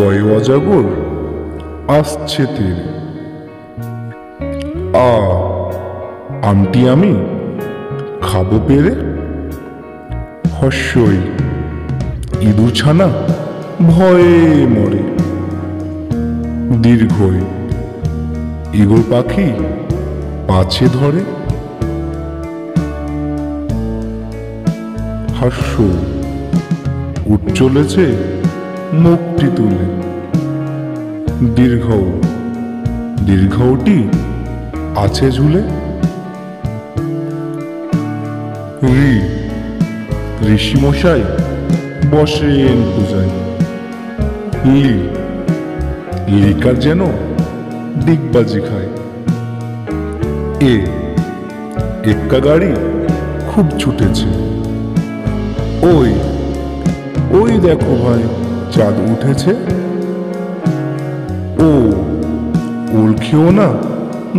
ওই অজাগর আসছে তীরে। আমটি আমি খাবো পেরে। হস্যই ইঁদুর ছানা ভয়ে মরে। দীর্ঘই ঈগল পাখি পাছে ধরে। হাস্য উঠ চলেছে মুখটি তুলে। দীর্ঘটি আছে ঝুলে। ঋষিমশাই বসেন পূজায়। লিকার যেন ডিগবাজি খায়। এক্কা গাড়ি খুব ছুটেছে। ওই দেখো ভাই, চাঁদ উঠেছে। ওল খেও না,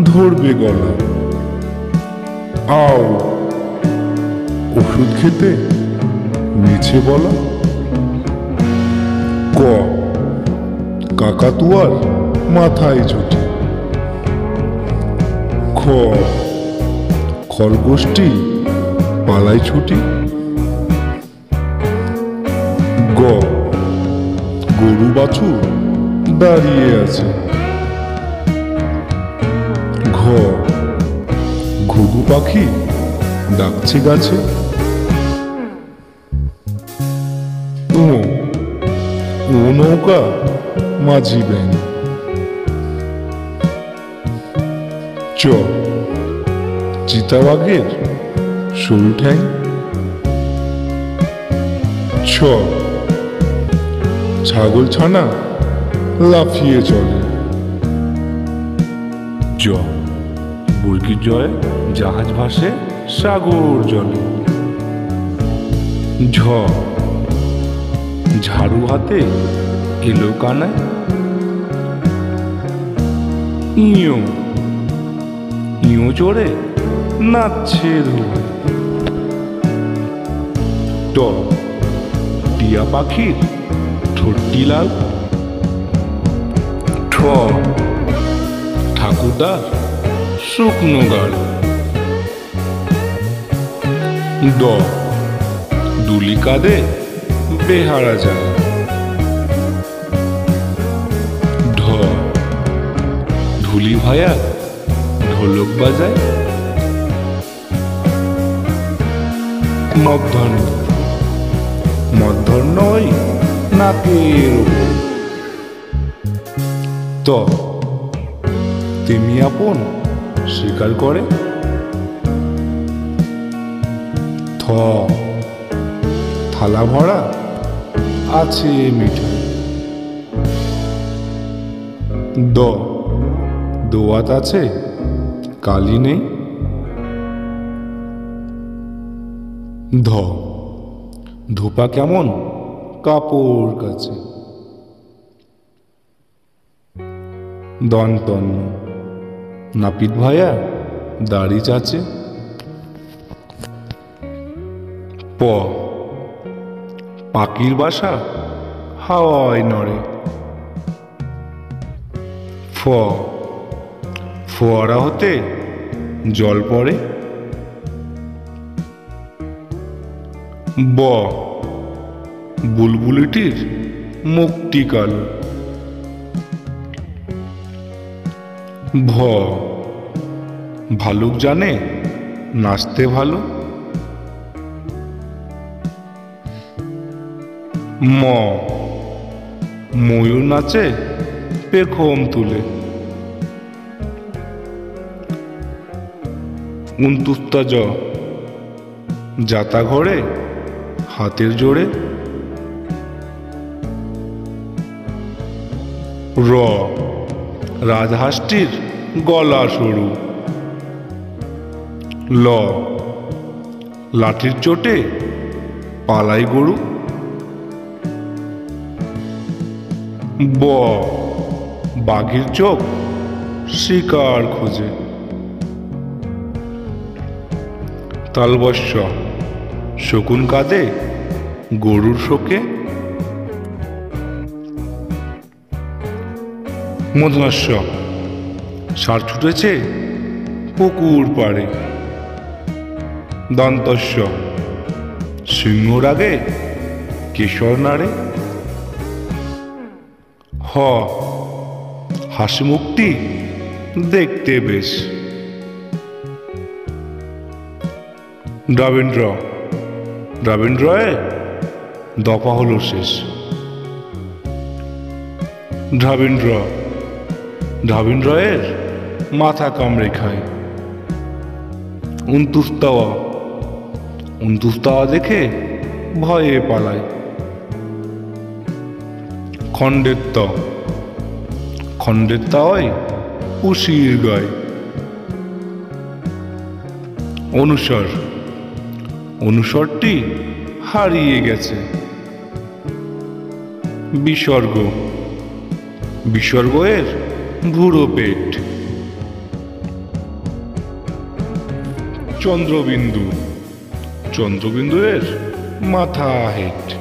ধরবে গলা। আও ওষুধ খেতে মিছে বলা। কাকাতুয়ার মাথায় ঝুঁটি। খরগোশটি পালাই ছুটি। গরু বাছুর দাঁড়িয়ে আছে। ঘুঘু পাখি ডাকছে গাছে। ও নৌকা মাঝি ব্যাং। চিতাবাঘের সরু ঠ্যাং। ছাগল ছানা লাফিয়ে চলে। বর্গির জয় জাহাজ ভাসে সাগর জলে। ঝাড়ু হাতে এলো কানায়। ইঁয়ো চড়ে নাচছে ধোয়ায়। টিয়া পাখির ঠোঁটটি লাল। ঠাকুরদার শুকনো গাল। দুলি কাঁদে বেহারা যায়। ধুলি ভায়া ঢোলক বাজায়। মধ্যাহ্ন ওই নাকের ওপর। তেমি আপন স্বীকার করে। থালা ভরা আছে মিঠাই। দোয়াত আছে কালি নেই। ধোপা কেমন কাপড় কাছে। দন্তন্য নাপিত ভায়া দাড়ি চাচে। পাখির বাসা হাওয়ায় নড়ে। ফোয়ারা হতে জল পড়ে। বুলবুলিটির মুখটি কালো। ভালুক জানে নাচতে ভালো। ময়ূর নাচে পেখম তুলে। উনতুস্তা যাতা ঘরে হাতের জোরে। রাজহাঁসটির গলা সরু। লাঠির চোটে পালাই গরু। বাঘের চোখ শিকার খোঁজে। তালবস্য শকুন কাঁদে গরুর শোকে। মূর্ধন্য ষ ষাঁড় ছুটেছে পুকুর পাড়ে। দন্তস্ব সিংহর আগে কেশর নাড়ে। হ হাসি মুখটি দেখতে বেশ। দ্রাবিন্দ্র দ্রাবিন্দ্রয়ে দফা হলো শেষ। দ্রাবিন্দ্র দ্রাবিন্দ্রয়ের মাথা কামড়ে খায়। উনতুস্তাওয়া দেখে ভয়ে পালায়। খণ্ডের তাওয়ায় উশির গায়। অনুসরটি হারিয়ে গেছে। বিসর্গের ভুরো পেট। চন্দ্রবিন্দুর মাথা হেট।